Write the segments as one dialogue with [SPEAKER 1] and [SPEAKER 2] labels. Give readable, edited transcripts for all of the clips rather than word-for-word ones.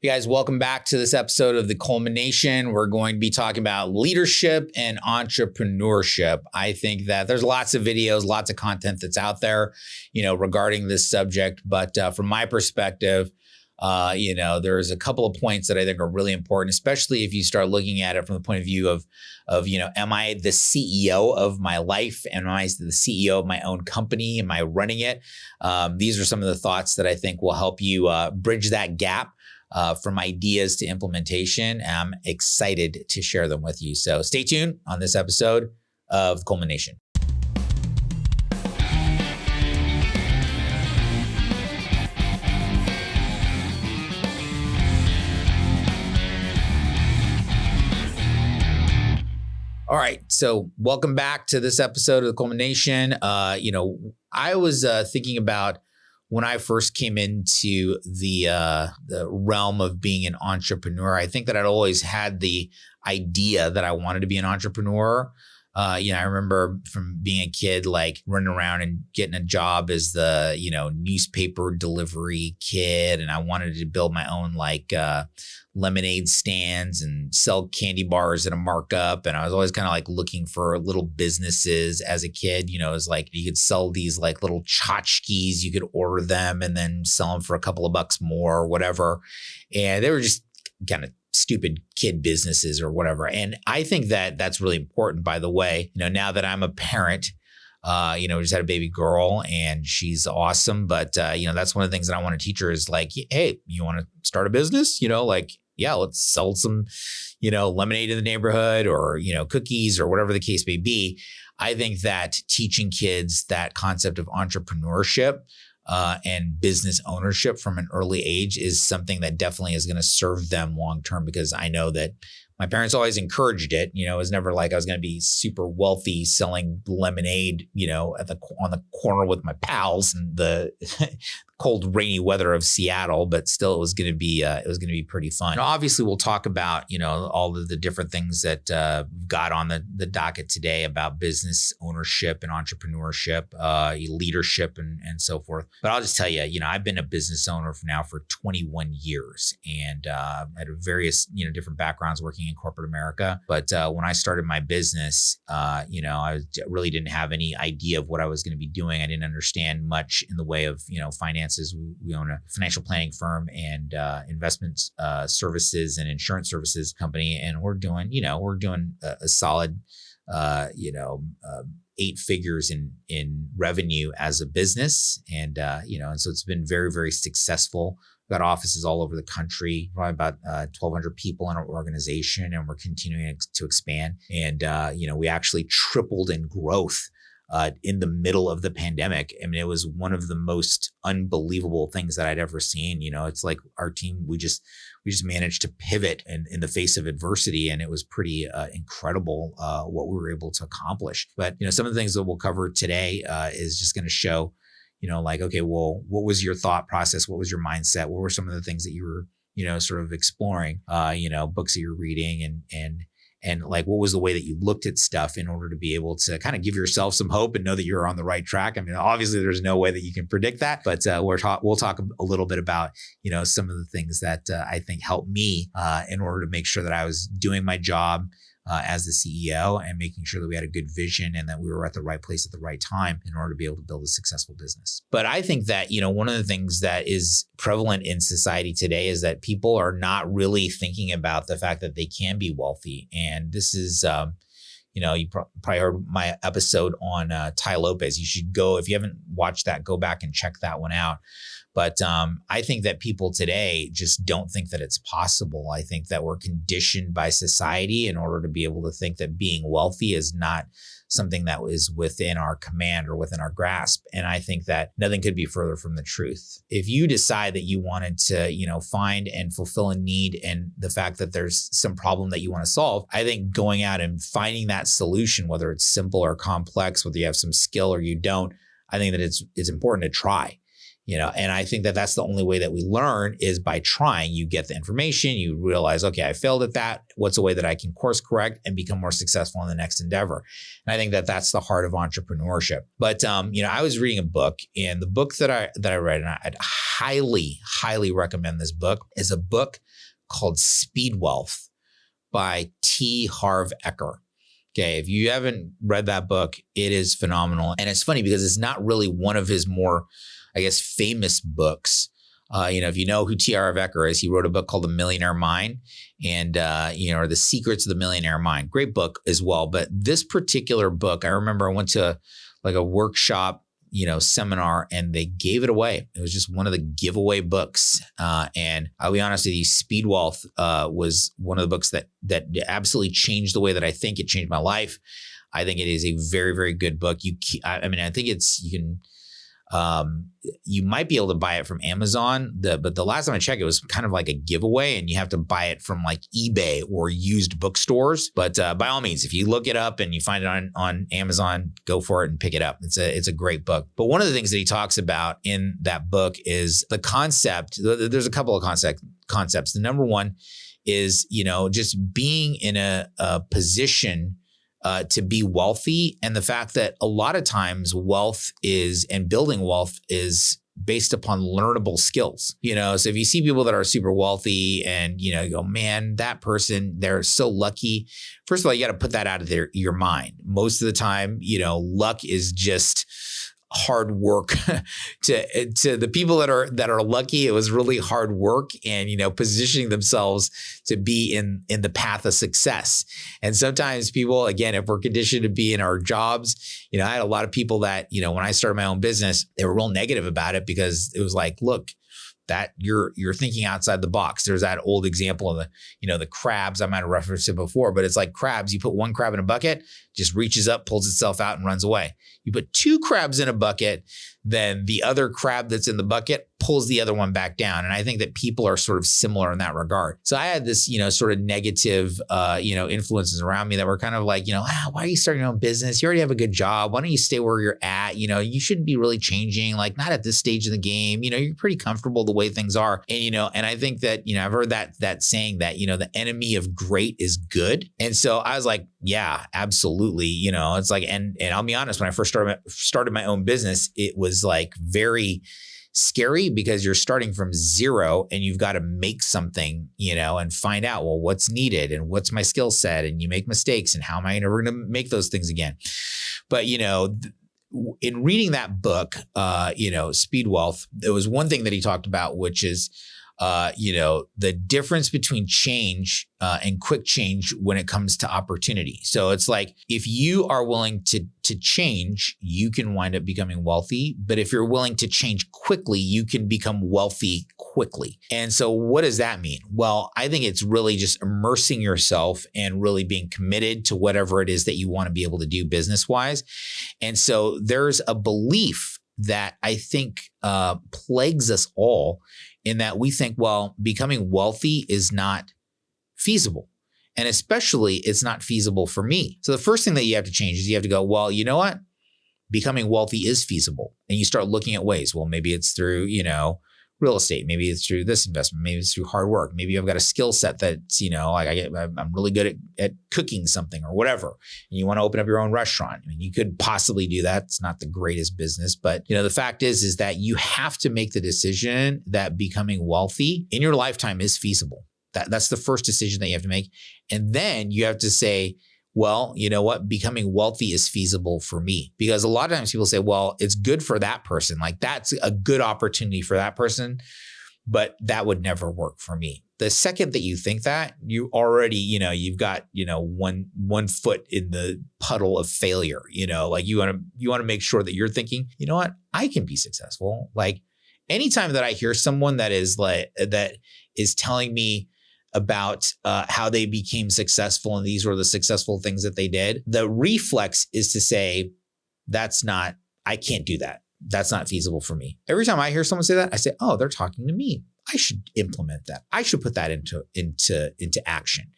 [SPEAKER 1] Hey guys, welcome back to this episode of the Culmination. We're going to be talking about leadership and entrepreneurship. I think that there's lots of videos, lots of content that's out there, regarding this subject. But from my perspective, there's a couple of points that I think are really important, especially if you start looking at it from the point of view of am I the CEO of my life? Am I the CEO of my own company? Am I running it? These are some of the thoughts that I think will help you bridge that gap from ideas to implementation. I'm excited to share them with you. So stay tuned on this episode of Culmination. All right, so welcome back to this episode of the Culmination. I was thinking about when I first came into the realm of being an entrepreneur. I think that I'd always had the idea that I wanted to be an entrepreneur. I remember from being a kid, like running around and getting a job as the, newspaper delivery kid. And I wanted to build my own lemonade stands and sell candy bars at a markup. And I was always kind of like looking for little businesses as a kid. It was like you could sell these like little tchotchkes, you could order them and then sell them for a couple of bucks more or whatever. And they were just kind of stupid kid businesses or whatever. And I think that that's really important, by the way. Now that I'm a parent, we just had a baby girl and she's awesome. But, that's one of the things that I want to teach her is like, hey, you want to start a business? Let's sell some, lemonade in the neighborhood or, cookies or whatever the case may be. I think that teaching kids that concept of entrepreneurship and business ownership from an early age is something that definitely is going to serve them long term, because I know that my parents always encouraged it. It was never like I was going to be super wealthy selling lemonade, on the corner with my pals in the cold, rainy weather of Seattle. But still, it was going to be pretty fun. Obviously, we'll talk about all of the different things that got on the docket today about business ownership and entrepreneurship, leadership, and so forth. But I'll just tell you, I've been a business owner for 21 years, and had various different backgrounds working in corporate America. But when I started my business, I really didn't have any idea of what I was going to be doing. I didn't understand much in the way of finances. We own a financial planning firm and investment services and insurance services company, and we're doing a solid 8 figures in revenue as a business, and so it's been very, very successful. We've got offices all over the country, probably about 1,200 people in our organization, and we're continuing to expand. And, we actually tripled in growth in the middle of the pandemic. I mean, it was one of the most unbelievable things that I'd ever seen. It's like our team, we just managed to pivot in the face of adversity. And it was pretty incredible what we were able to accomplish. But, some of the things that we'll cover today is just going to show, okay, well, what was your thought process? What was your mindset? What were some of the things that you were, sort of exploring, books that you're reading and like, what was the way that you looked at stuff in order to be able to kind of give yourself some hope and know that you're on the right track? I mean, obviously there's no way that you can predict that, but we'll talk a little bit about, some of the things that I think helped me in order to make sure that I was doing my job as the CEO and making sure that we had a good vision and that we were at the right place at the right time in order to be able to build a successful business. But I think that, one of the things that is prevalent in society today is that people are not really thinking about the fact that they can be wealthy. And this is, you probably heard my episode on Tai Lopez. You should go, if you haven't watched that, go back and check that one out. But I think that people today just don't think that it's possible. I think that we're conditioned by society in order to be able to think that being wealthy is not something that is within our command or within our grasp. And I think that nothing could be further from the truth. If you decide that you wanted to, find and fulfill a need and the fact that there's some problem that you want to solve, I think going out and finding that solution, whether it's simple or complex, whether you have some skill or you don't, I think that it's important to try. And I think that that's the only way that we learn is by trying. You get the information, you realize, okay, I failed at that. What's a way that I can course correct and become more successful in the next endeavor? And I think that that's the heart of entrepreneurship. But, I was reading a book, and the book that I read, and I'd highly, highly recommend this book, is a book called Speed Wealth by T. Harv Eker. Okay, if you haven't read that book, it is phenomenal. And it's funny because it's not really one of his more, I guess, famous books. If you know who T. Harv Eker is, he wrote a book called The Millionaire Mind and, or The Secrets of the Millionaire Mind. Great book as well. But this particular book, I remember I went to a workshop, seminar, and they gave it away. It was just one of the giveaway books. And I'll be honest with you, Speed Wealth was one of the books that absolutely changed the way that I think. It changed my life. I think it is a very, very good book. I think you might be able to buy it from Amazon, but the last time I checked, it was kind of like a giveaway, and you have to buy it from like eBay or used bookstores. But by all means, if you look it up and you find it on Amazon, go for it and pick it up. It's a great book. But one of the things that he talks about in that book is the concept. There's a couple of concepts. The number one is, just being in a position to be wealthy, and the fact that a lot of times building wealth is based upon learnable skills. So if you see people that are super wealthy and, you go, man, that person, they're so lucky. First of all, you got to put that out of your mind. Most of the time, luck is just hard work. to the people that are lucky, it was really hard work and, positioning themselves to be in the path of success. And sometimes people, again, if we're conditioned to be in our jobs, I had a lot of people that, when I started my own business, they were real negative about it because it was like, look, that you're thinking outside the box. There's that old example of the crabs. I might have referenced it before, but it's like crabs. You put one crab in a bucket, just reaches up, pulls itself out and runs away. You put two crabs in a bucket, then the other crab that's in the bucket pulls the other one back down. And I think that people are sort of similar in that regard. So I had this, sort of negative, influences around me that were kind of like, why are you starting your own business? You already have a good job. Why don't you stay where you're at? You shouldn't be really changing, like not at this stage of the game. You're pretty comfortable the way things are. And, and I think that, I've heard that saying that, the enemy of great is good. And so I was like, yeah, absolutely. It's like, and I'll be honest, when I first started my own business, it was like very scary because you're starting from zero and you've got to make something, and find out, well, what's needed and what's my skill set, and you make mistakes and how am I ever going to make those things again? But, in reading that book, Speed Wealth, there was one thing that he talked about, which is, the difference between change and quick change when it comes to opportunity. So it's like, if you are willing to change, you can wind up becoming wealthy. But if you're willing to change quickly, you can become wealthy quickly. And so what does that mean? Well, I think it's really just immersing yourself and really being committed to whatever it is that you want to be able to do business-wise. And so there's a belief that I think plagues us all, in that we think, well, becoming wealthy is not feasible. And especially it's not feasible for me. So the first thing that you have to change is you have to go, well, you know what? Becoming wealthy is feasible. And you start looking at ways. Well, maybe it's through, real estate. Maybe it's through this investment. Maybe it's through hard work. Maybe I've got a skill set that's, I'm really good at cooking something or whatever. And you want to open up your own restaurant. I mean, you could possibly do that. It's not the greatest business, but the fact is that you have to make the decision that becoming wealthy in your lifetime is feasible. That's the first decision that you have to make. And then you have to say, well, you know what? Becoming wealthy is feasible for me. Because a lot of times people say, well, it's good for that person. Like that's a good opportunity for that person, but that would never work for me. The second that you think that, you already, you've got, one foot in the puddle of failure, like you want to make sure that you're thinking, you know what? I can be successful. Like anytime that I hear someone that is telling me about how they became successful and these were the successful things that they did, the reflex is to say, I can't do that. That's not feasible for me. Every time I hear someone say that, I say, oh, they're talking to me. I should implement that. I should put that into action.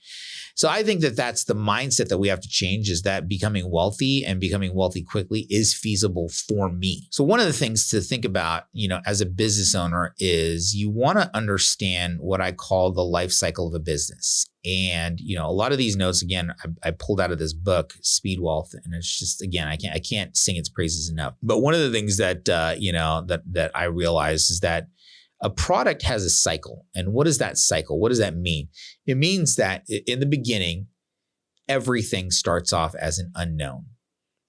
[SPEAKER 1] So I think that that's the mindset that we have to change, is that becoming wealthy and becoming wealthy quickly is feasible for me. So one of the things to think about, as a business owner, is you want to understand what I call the life cycle of a business. And, a lot of these notes, again, I pulled out of this book, Speed Wealth, and it's just, again, I can't sing its praises enough. But one of the things that, that I realized is that a product has a cycle. And what is that cycle? What does that mean? It means that in the beginning, everything starts off as an unknown.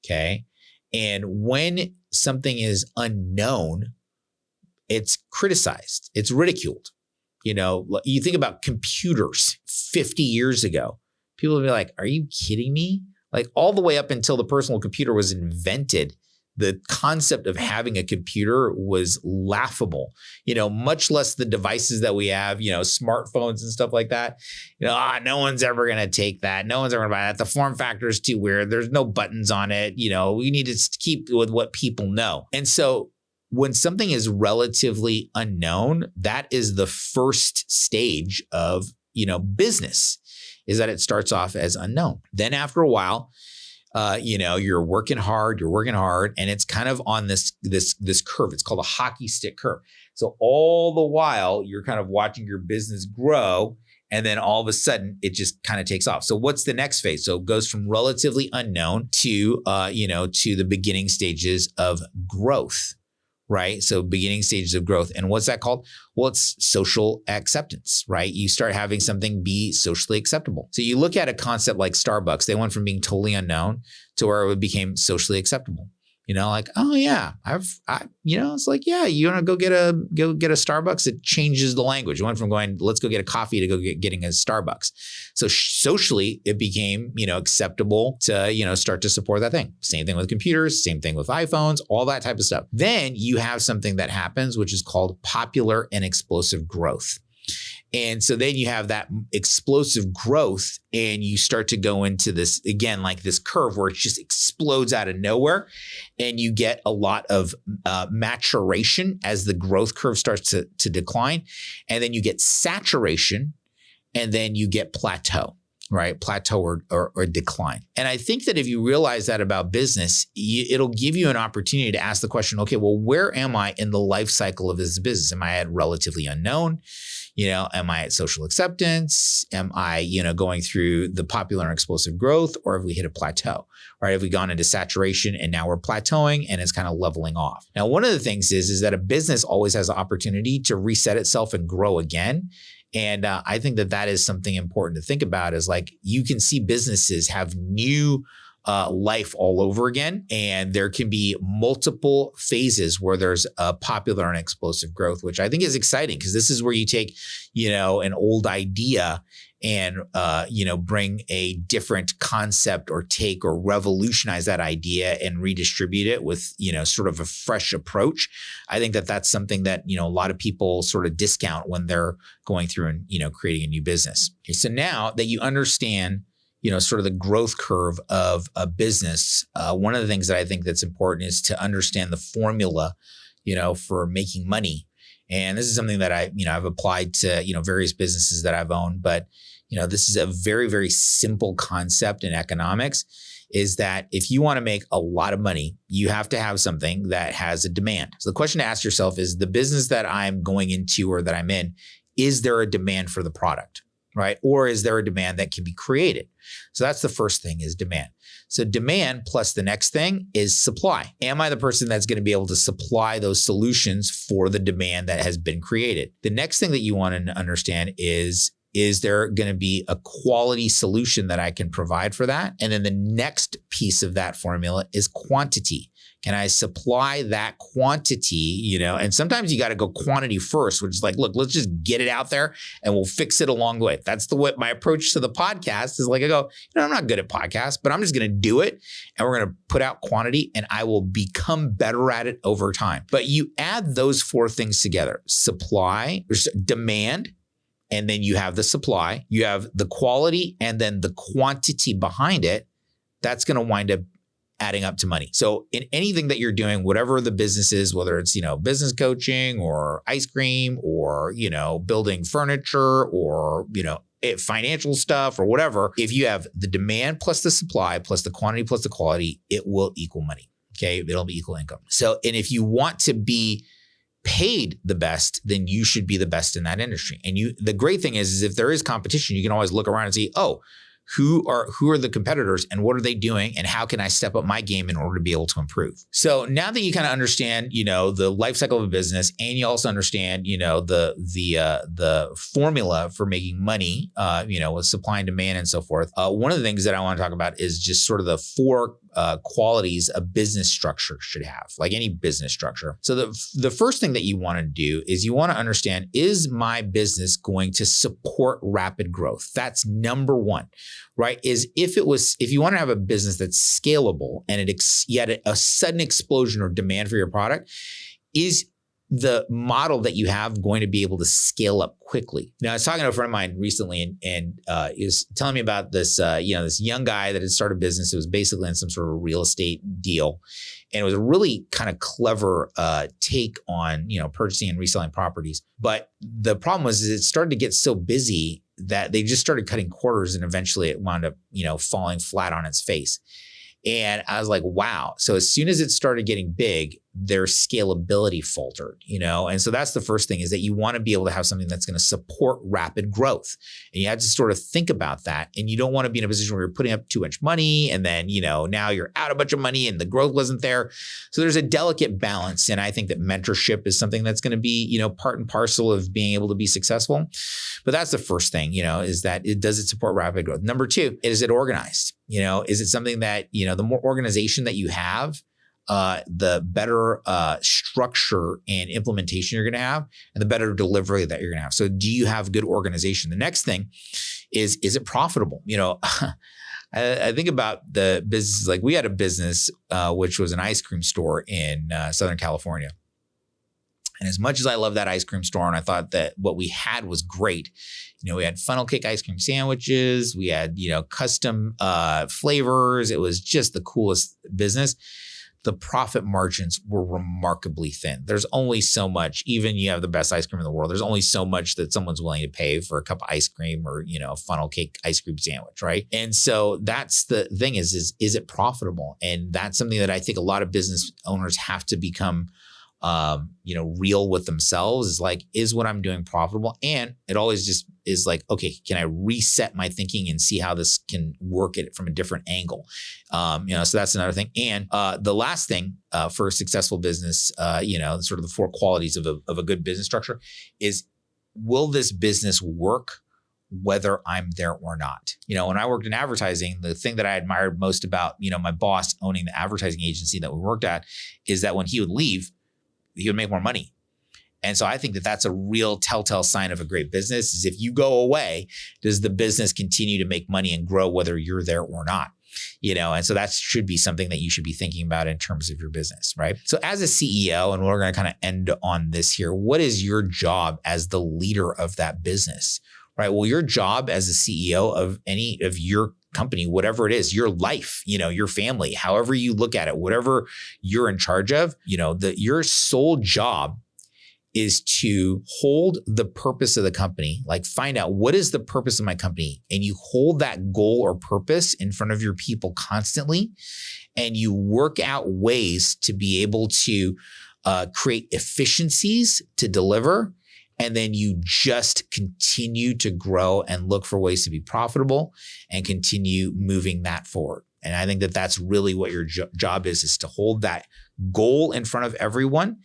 [SPEAKER 1] Okay. And when something is unknown, it's criticized, it's ridiculed. You think about computers 50 years ago, people would be like, are you kidding me? Like, all the way up until the personal computer was invented, the concept of having a computer was laughable, much less the devices that we have, smartphones and stuff like that. No one's ever going to take that. No one's ever going to buy that. The form factor is too weird. There's no buttons on it. We need to keep with what people know. And so when something is relatively unknown, that is the first stage of, business, is that it starts off as unknown. Then after a while, you're working hard, and it's kind of on this curve. It's called a hockey stick curve. So all the while you're kind of watching your business grow, and then all of a sudden it just kind of takes off. So what's the next phase? So it goes from relatively unknown to, to the beginning stages of growth. Right? So beginning stages of growth. And what's that called? Well, it's social acceptance, right? You start having something be socially acceptable. So you look at a concept like Starbucks, they went from being totally unknown to where it became socially acceptable. Like, oh yeah, it's like, yeah, you want to go get a Starbucks? It changes the language. It went from going, let's go get a coffee, to getting a Starbucks. So socially, it became, acceptable to, start to support that thing. Same thing with computers, same thing with iPhones, all that type of stuff. Then you have something that happens, which is called popular and explosive growth. And so then you have that explosive growth, and you start to go into this, again, like this curve where it just explodes out of nowhere, and you get a lot of maturation as the growth curve starts to decline. And then you get saturation, and then you get plateau. Right? Plateau or decline. And I think that if you realize that about business, it'll give you an opportunity to ask the question, okay, well, where am I in the life cycle of this business? Am I at relatively unknown? Am I at social acceptance? Am I, going through the popular and explosive growth? Or have we hit a plateau? Right? Have we gone into saturation and now we're plateauing and it's kind of leveling off? Now, one of the things is that a business always has the opportunity to reset itself and grow again. And I think that is something important to think about, is like, you can see businesses have new life all over again. And there can be multiple phases where there's a popular and explosive growth, which I think is exciting, because this is where you take, an old idea and, bring a different concept or take or revolutionize that idea and redistribute it with, sort of a fresh approach. I think that that's something that, a lot of people sort of discount when they're going through and, creating a new business. Okay, so now that you understand, sort of the growth curve of a business, one of the things that I think that's important is to understand the formula, for making money. And this is something that I've applied to, various businesses that I've owned. But, this is a very, very simple concept in economics, is that if you want to make a lot of money, you have to have something that has a demand. So the question to ask yourself is, the business that I'm going into or that I'm in, is there a demand for the product? Right? Or is there a demand that can be created? So that's the first thing, is demand. So demand plus the next thing is supply. Am I the person that's going to be able to supply those solutions for the demand that has been created? The next thing that you want to understand is there going to be a quality solution that I can provide for that? And then the next piece of that formula is quantity. Can I supply that quantity, and sometimes you got to go quantity first, which is like, look, let's just get it out there and we'll fix it along the way. That's my approach to the podcast is like, I go, I'm not good at podcasts, but I'm just going to do it, and we're going to put out quantity, and I will become better at it over time. But you add those four things together: supply, demand, and then you have the supply, you have the quality, and then the quantity behind it. That's going to wind up adding up to money. So in anything that you're doing, whatever the business is, whether it's, business coaching or ice cream or, building furniture or, financial stuff or whatever, if you have the demand plus the supply plus the quantity plus the quality, it will equal money. Okay. It'll be equal income. So, and if you want to be paid the best, then you should be the best in that industry. And the great thing is if there is competition, you can always look around and see, oh, who are the competitors and what are they doing and how can I step up my game in order to be able to improve? So now that you kind of understand, the life cycle of a business, and you also understand, the formula for making money, with supply and demand and so forth. One of the things that I want to talk about is just sort of the four qualities a business structure should have, like any business structure. So the first thing that you want to do is you want to understand, is my business going to support rapid growth? That's number one, right? If you want to have a business that's scalable and you had a sudden explosion or demand for your product, is the model that you have going to be able to scale up quickly? Now, I was talking to a friend of mine recently and he was telling me about this, this young guy that had started a business. It was basically in some sort of real estate deal. And it was a really kind of clever take on, purchasing and reselling properties. But the problem was it started to get so busy that they just started cutting corners and eventually it wound up, falling flat on its face. And I was like, wow. So as soon as it started getting big, their scalability faltered, And so that's the first thing, is that you want to be able to have something that's going to support rapid growth. And you have to sort of think about that. And you don't want to be in a position where you're putting up too much money and then, now you're out a bunch of money and the growth wasn't there. So there's a delicate balance. And I think that mentorship is something that's going to be, part and parcel of being able to be successful. But that's the first thing, is that does it support rapid growth? Number two, is it organized? Is it something that, the more organization that you have, the better structure and implementation you're going to have, and the better delivery that you're going to have. So do you have good organization? The next thing is it profitable? I think about the businesses, like we had a business, which was an ice cream store in Southern California. And as much as I love that ice cream store, and I thought that what we had was great, we had funnel cake ice cream sandwiches, we had, custom flavors. It was just the coolest business. The profit margins were remarkably thin. There's only so much, even you have the best ice cream in the world, there's only so much that someone's willing to pay for a cup of ice cream or, a funnel cake ice cream sandwich, right? And so that's the thing is it profitable? And that's something that I think a lot of business owners have to become real with themselves, is like, is what I'm doing profitable? And it always just is like, okay, can I reset my thinking and see how this can work it from a different angle? So that's another thing. And the last thing for a successful business, sort of the four qualities of a good business structure is, will this business work whether I'm there or not? When I worked in advertising, the thing that I admired most about, my boss owning the advertising agency that we worked at is that when he would leave, he would make more money. And so I think that that's a real telltale sign of a great business, is if you go away, does the business continue to make money and grow whether you're there or not? And so that should be something that you should be thinking about in terms of your business, right? So as a CEO, and we're going to kind of end on this here, what is your job as the leader of that business, right? Well, your job as a CEO of any of your company, whatever it is, your life, your family, however you look at it, whatever you're in charge of, your sole job is to hold the purpose of the company, like find out what is the purpose of my company, and you hold that goal or purpose in front of your people constantly, and you work out ways to be able to create efficiencies to deliver. And then you just continue to grow and look for ways to be profitable and continue moving that forward. And I think that that's really what your job is to hold that goal in front of everyone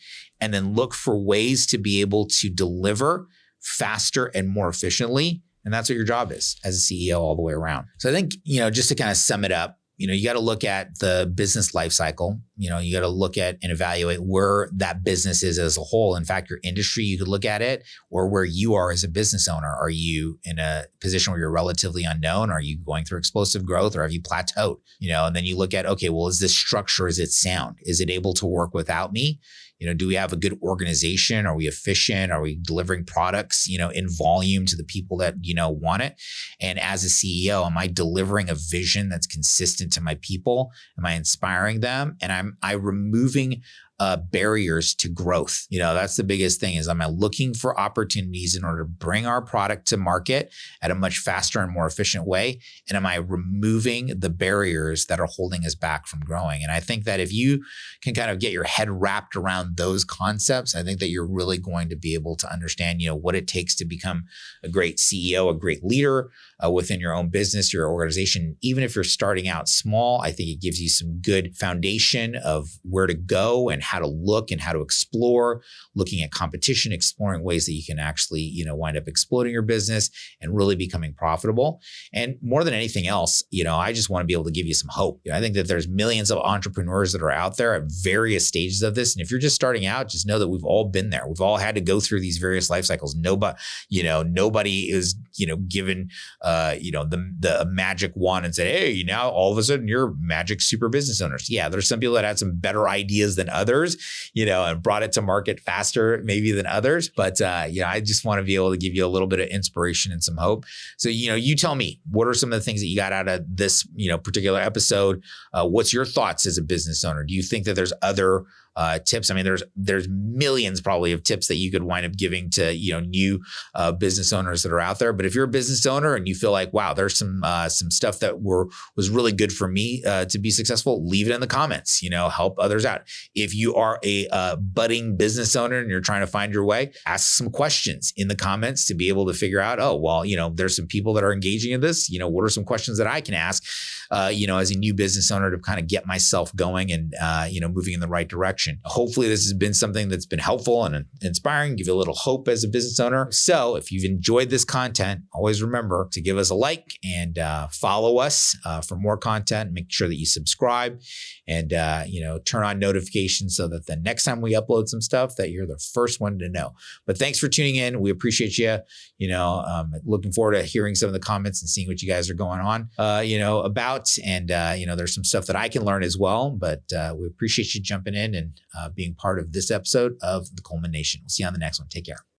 [SPEAKER 1] and then look for ways to be able to deliver faster and more efficiently. And that's what your job is as a CEO all the way around. So I think, just to kind of sum it up, you got to look at the business life cycle. You got to look at and evaluate where that business is as a whole. In fact, your industry, you could look at it, or where you are as a business owner. Are you in a position where you're relatively unknown? Are you going through explosive growth, or have you plateaued? And then you look at, okay, well, is this structure, is it sound? Is it able to work without me? Do we have a good organization? Are we efficient? Are we delivering products, in volume to the people that, want it? And as a CEO, am I delivering a vision that's consistent to my people? Am I inspiring them? And am I removing barriers to growth? That's the biggest thing, is am I looking for opportunities in order to bring our product to market at a much faster and more efficient way? And am I removing the barriers that are holding us back from growing? And I think that if you can kind of get your head wrapped around those concepts, I think that you're really going to be able to understand, what it takes to become a great CEO, a great leader within your own business, your organization. Even if you're starting out small, I think it gives you some good foundation of where to go and how to look and how to explore, looking at competition, exploring ways that you can actually, wind up exploding your business and really becoming profitable. And more than anything else, I just want to be able to give you some hope. I think that there's millions of entrepreneurs that are out there at various stages of this. And if you're just starting out, just know that we've all been there. We've all had to go through these various life cycles. Nobody is, given, the magic wand and said, hey, now all of a sudden you're magic super business owners. Yeah, there's some people that had some better ideas than others, and brought it to market faster maybe than others. But, I just want to be able to give you a little bit of inspiration and some hope. So, you tell me, what are some of the things that you got out of this, particular episode? What's your thoughts as a business owner? Do you think that there's other tips? I mean, there's millions probably of tips that you could wind up giving to, new business owners that are out there. But if you're a business owner and you feel like, wow, there's some stuff that was really good for me to be successful, leave it in the comments, help others out. If you are a budding business owner and you're trying to find your way, ask some questions in the comments to be able to figure out, oh, well, there's some people that are engaging in this, what are some questions that I can ask, as a new business owner to kind of get myself going and, moving in the right direction. Hopefully this has been something that's been helpful and inspiring, give you a little hope as a business owner. So if you've enjoyed this content, always remember to give us a like and follow us for more content. Make sure that you subscribe and, turn on notifications so that the next time we upload some stuff that you're the first one to know. But thanks for tuning in. We appreciate you. Looking forward to hearing some of the comments and seeing what you guys are going on, about. And, there's some stuff that I can learn as well. But we appreciate you jumping in and being part of this episode of the Coleman Nation. We'll see you on the next one. Take care.